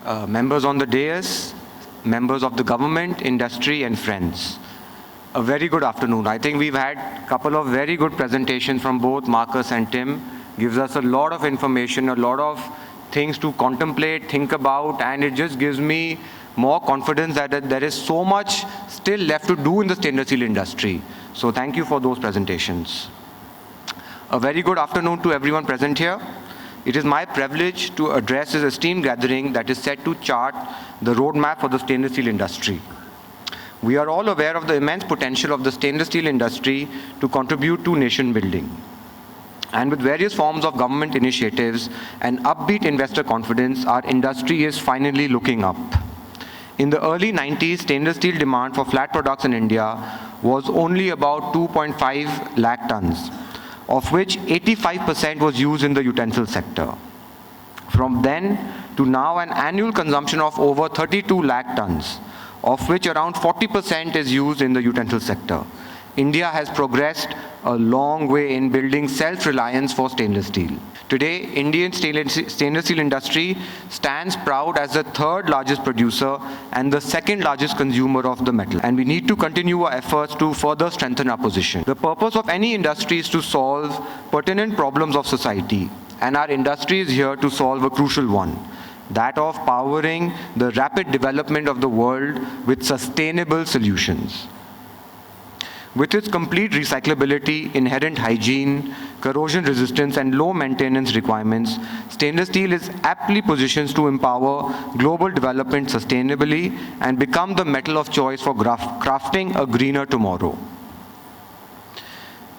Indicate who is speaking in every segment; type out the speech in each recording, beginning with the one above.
Speaker 1: Members on the dais, members of the government, industry, and friends. A very good afternoon. I think we've had a couple of very good presentations from both Marcus and Tim. Gives us a lot of information, a lot of things to contemplate, think about, and it just gives me more confidence that there is so much still left to do in the stainless steel industry. So thank you for those presentations. A very good afternoon to everyone present here. It is my privilege to address this esteemed gathering that is set to chart the roadmap for the stainless steel industry. We are all aware of the immense potential of the stainless steel industry to contribute to nation building. And with various forms of government initiatives and upbeat investor confidence, our industry is finally looking up. In the early 90s, stainless steel demand for flat products in India was only about 2.5 lakh tons, of which 85% was used in the utensil sector. From then to now, an annual consumption of over 32 lakh tons, of which around 40% is used in the utensil sector. India has progressed a long way in building self-reliance for stainless steel. Today, Indian stainless steel industry stands proud as the third largest producer and the second largest consumer of the metal. And we need to continue our efforts to further strengthen our position. The purpose of any industry is to solve pertinent problems of society. And our industry is here to solve a crucial one, that of powering the rapid development of the world with sustainable solutions. With its complete recyclability, inherent hygiene, corrosion resistance, and low maintenance requirements, stainless steel is aptly positioned to empower global development sustainably and become the metal of choice for crafting a greener tomorrow.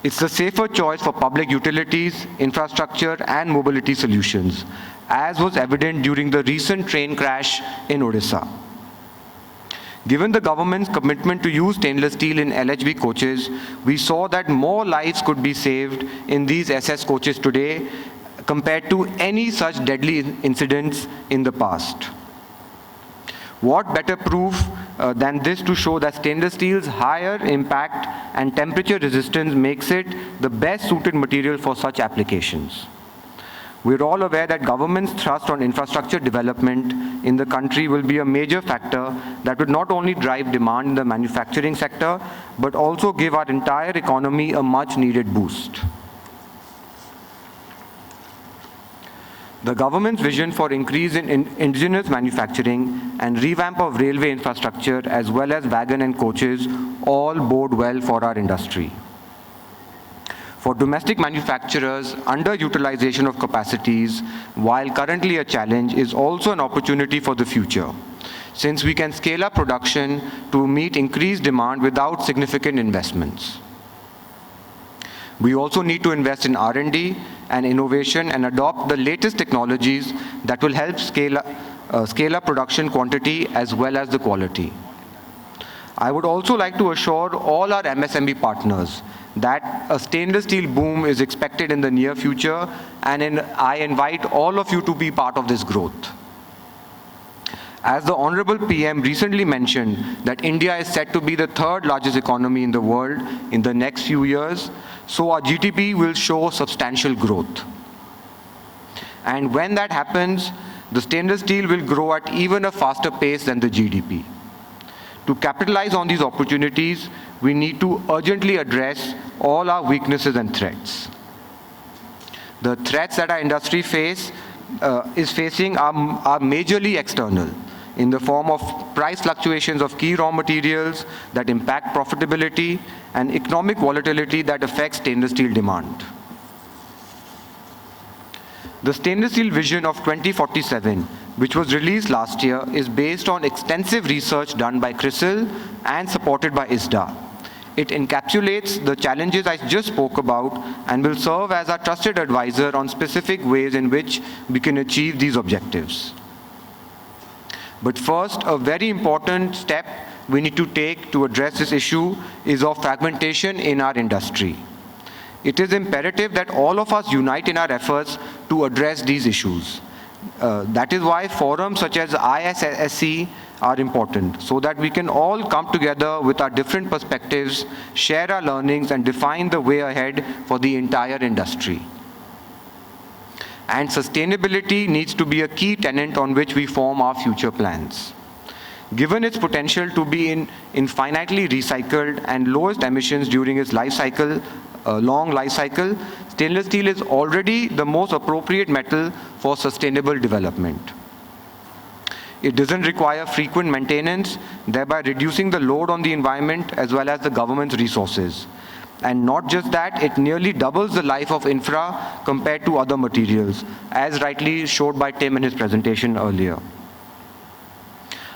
Speaker 1: It's the safer choice for public utilities, infrastructure, and mobility solutions, as was evident during the recent train crash in Odisha. Given the government's commitment to use stainless steel in LHB coaches, we saw that more lives could be saved in these SS coaches today compared to any such deadly incidents in the past. What better proof than this to show that stainless steel's higher impact and temperature resistance makes it the best suited material for such applications. We're all aware that government's thrust on infrastructure development in the country will be a major factor that would not only drive demand in the manufacturing sector, but also give our entire economy a much needed boost. The government's vision for increase in indigenous manufacturing and revamp of railway infrastructure as well as wagon and coaches all bode well for our industry. For domestic manufacturers, underutilization of capacities, while currently a challenge, is also an opportunity for the future, since we can scale up production to meet increased demand without significant investments. We also need to invest in R&D and innovation and adopt the latest technologies that will help scale up production quantity as well as the quality. I would also like to assure all our MSME partners that a stainless steel boom is expected in the near future, and I invite all of you to be part of this growth. As the Honorable PM recently mentioned that India is set to be the third largest economy in the world in the next few years, so our GDP will show substantial growth. And when that happens, the stainless steel will grow at even a faster pace than the GDP. To capitalize on these opportunities, we need to urgently address all our weaknesses and threats. The threats that our industry is facing are majorly external, in the form of price fluctuations of key raw materials that impact profitability and economic volatility that affects stainless steel demand. The Stainless Steel Vision of 2047, which was released last year, is based on extensive research done by CRISIL and supported by ISSDA. It encapsulates the challenges I just spoke about and will serve as our trusted advisor on specific ways in which we can achieve these objectives. But first, a very important step we need to take to address this issue is of fragmentation in our industry. It is imperative that all of us unite in our efforts to address these issues. That is why forums such as ISSE are important, so that we can all come together with our different perspectives, share our learnings, and define the way ahead for the entire industry. and sustainability needs to be a key tenet on which we form our future plans. Given its potential to be infinitely recycled and lowest emissions during its life cycle, long life cycle, stainless steel is already the most appropriate metal for sustainable development. It doesn't require frequent maintenance, thereby reducing the load on the environment as well as the government's resources. And not just that, it nearly doubles the life of infra compared to other materials, as rightly showed by Tim in his presentation earlier.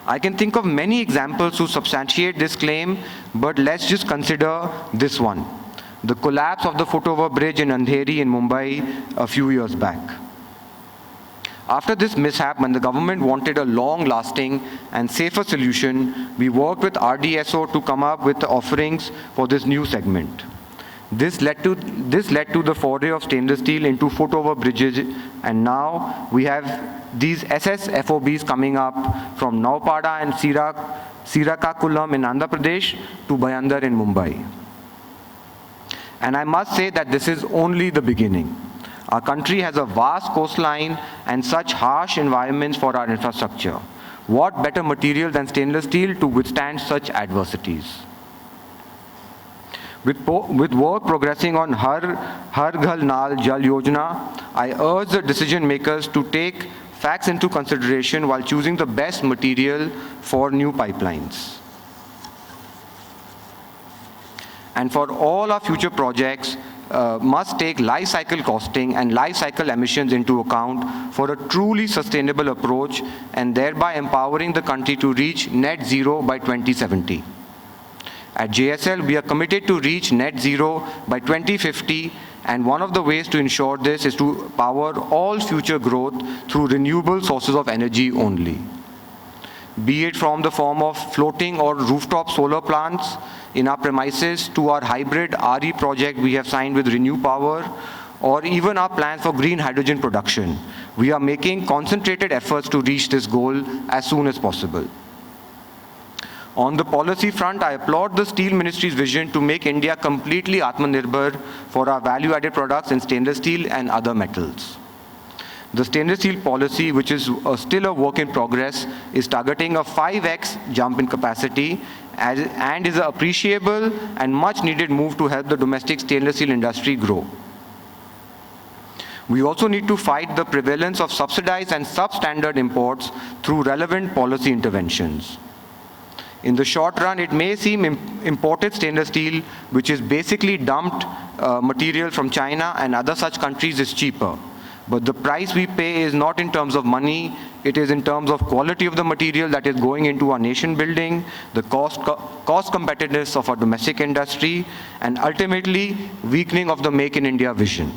Speaker 1: I can think of many examples to substantiate this claim, but let's just consider this one: the collapse of the footover bridge in Andheri in Mumbai a few years back. After this mishap, when the government wanted a long-lasting and safer solution, we worked with RDSO to come up with offerings for this new segment. This led to the foray of stainless steel into footover bridges, and now we have these SSFOBs coming up from Naupada and Sirakakulam in Andhra Pradesh to Bhayandar in Mumbai. And I must say that this is only the beginning. Our country has a vast coastline and such harsh environments for our infrastructure. What better material than stainless steel to withstand such adversities? With work progressing on Har Ghar Nal Jal Yojana, I urge the decision makers to take facts into consideration while choosing the best material for new pipelines. And for all our future projects, must take life cycle costing and life cycle emissions into account for a truly sustainable approach, and thereby empowering the country to reach net zero by 2070. At JSL, we are committed to reach net zero by 2050, and one of the ways to ensure this is to power all future growth through renewable sources of energy only. Be it from the form of floating or rooftop solar plants in our premises to our hybrid RE project we have signed with Renew Power, or even our plans for green hydrogen production. We are making concentrated efforts to reach this goal as soon as possible. On the policy front, I applaud the Steel Ministry's vision to make India completely Atmanirbhar for our value-added products in stainless steel and other metals. The stainless steel policy, which is still a work in progress, is targeting a 5x jump in capacity and is an appreciable and much needed move to help the domestic stainless steel industry grow. We also need to fight the prevalence of subsidized and substandard imports through relevant policy interventions. In the short run, it may seem imported stainless steel, which is basically dumped material from China and other such countries, is cheaper. But the price we pay is not in terms of money, it is in terms of quality of the material that is going into our nation building, the cost competitiveness of our domestic industry, and ultimately weakening of the Make in India vision.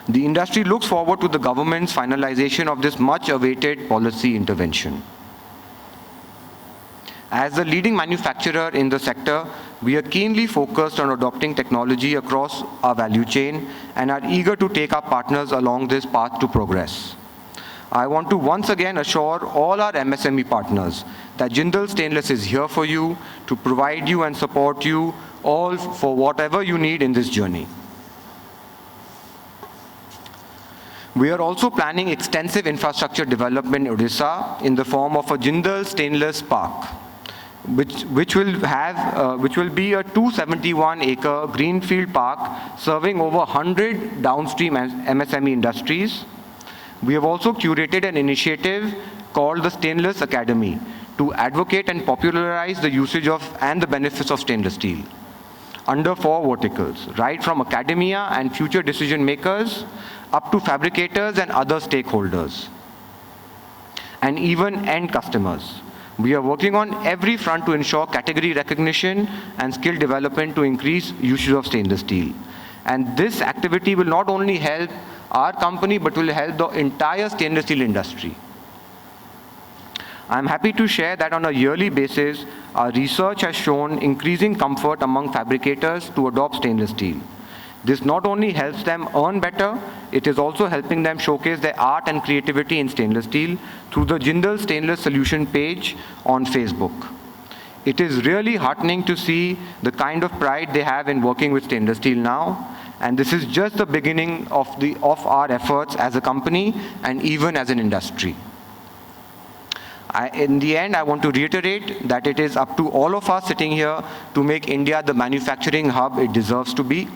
Speaker 1: The industry looks forward to the government's finalization of this much awaited policy intervention. As the leading manufacturer in the sector, we are keenly focused on adopting technology across our value chain and are eager to take our partners along this path to progress. I want to once again assure all our MSME partners that Jindal Stainless is here for you to provide you and support you all for whatever you need in this journey. We are also planning extensive infrastructure development in Odisha in the form of a Jindal Stainless Park, which will be a 271-acre greenfield park serving over 100 downstream MSME industries. We have also curated an initiative called the Stainless Academy to advocate and popularize the usage of and the benefits of stainless steel under 4 verticals, right from academia and future decision makers up to fabricators and other stakeholders, and even end customers. We are working on every front to ensure category recognition and skill development to increase usage of stainless steel. And this activity will not only help our company, but will help the entire stainless steel industry. I'm happy to share that on a yearly basis, our research has shown increasing comfort among fabricators to adopt stainless steel. This not only helps them earn better, it is also helping them showcase their art and creativity in stainless steel through the Jindal Stainless Solution page on Facebook. It is really heartening to see the kind of pride they have in working with stainless steel now, And this is just the beginning of our efforts as a company and even as an industry. In the end, I want to reiterate that it is up to all of us sitting here to make India the manufacturing hub it deserves to be.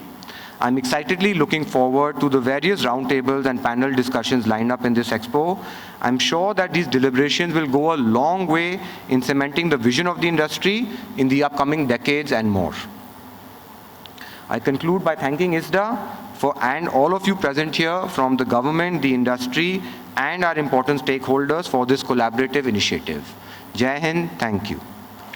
Speaker 1: I'm excitedly looking forward to the various roundtables and panel discussions lined up in this expo. I'm sure that these deliberations will go a long way in cementing the vision of the industry in the upcoming decades and more. I conclude by thanking ISSDA and all of you present here from the government, the industry, and our important stakeholders for this collaborative initiative. Jai Hind, thank you.